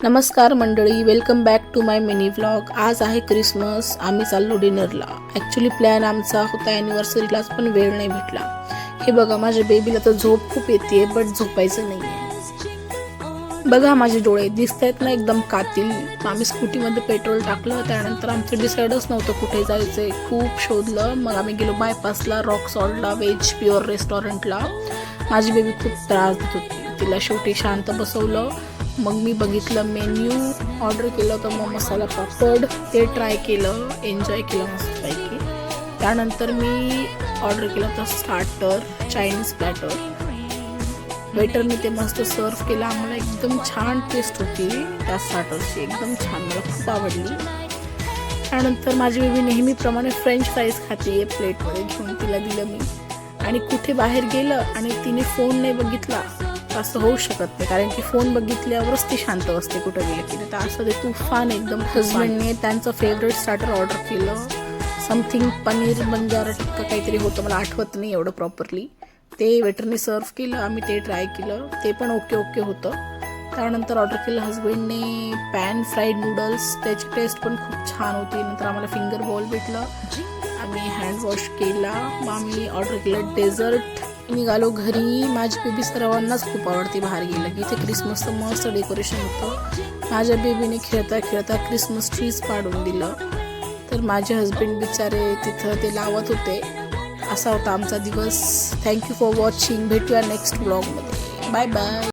नमस्कार मंडळी, welcome back to my mini vlog. आज आहे क्रिसमस. आम्ही चाललो डिनरला. ॲक्च्युली प्लॅन आमचा होता ॲनिव्हर्सरीलाच, पण वेळ नाही भेटला. हे बघा, माझ्या बेबीला तर झोप खूप येते, बट झोपायचं नाही आहे. बघा माझे डोळे दिसत आहेत ना, एकदम कातील. आम्ही स्कूटीमध्ये पेट्रोल टाकलं, त्यानंतर आमचं डिसाईडच नव्हतं कुठे जायचं. खूप शोधलं, मग आम्ही गेलो बायपासला, रॉक सॉल्टला, व्हेज प्युअर रेस्टॉरंटला. माझी बेबी खूप त्रास देत होती, तिला शेवटी शांत बसवलं. मग मी बघितलं मेन्यू, ऑर्डर केलं होतं मग मसाला पापड, ते ट्राय केलं, एन्जॉय केलं मस्तपैकी. त्यानंतर मी ऑर्डर केलं होतं स्टार्टर, चायनीज प्लॅटर. वेटरने ते मस्त सर्व केलं आम्हाला. एकदम छान टेस्ट होती त्या स्टार्टरची, एकदम छान, मला खूप आवडली. त्यानंतर माझी बेबी नेहमीप्रमाणे फ्रेंच फ्राईज खाते प्लेटमध्ये घेऊन, तिला दिलं मी. आणि कुठे बाहेर गेलं आणि तिने फोन नाही बघितला, असं होऊ शकत नाही, कारण की फोन बघितल्यावरच ती शांत असते कुठं गेलं की. तर असं ते तुफान एकदम. हजबंडने त्यांचं फेवरेट स्टार्टर ऑर्डर केलं, समथिंग पनीर बंजारा टिक्का काहीतरी होतं, मला आठवत नाही एवढं प्रॉपरली. ते वेटरने सर्व केलं, आम्ही ते ट्राय केलं, ते पण ओके होतं. त्यानंतर ऑर्डर केलं हजबंडने पॅन फ्राईड नूडल्स, त्याची टेस्ट पण खूप छान होती. नंतर आम्हाला फिंगर बॉल भेटलं, आम्ही हँड वॉश केला. मग आम्ही ऑर्डर केलं डेझर्ट. निघालो घरी. माझी बेबी सर्वांनाच खूप आवडते बाहेर गेलं की. इथे क्रिसमसचं मस्त डेकोरेशन होतं. माझ्या बेबीने खेळता खेळता क्रिसमस ट्रीज पाडून दिलं, तर माझे हजबंड बिचारे तिथं ते लावत होते. असा होता आमचा दिवस. Thank you for watching. भेटूया नेक्स्ट ब्लॉगमध्ये. Bye bye.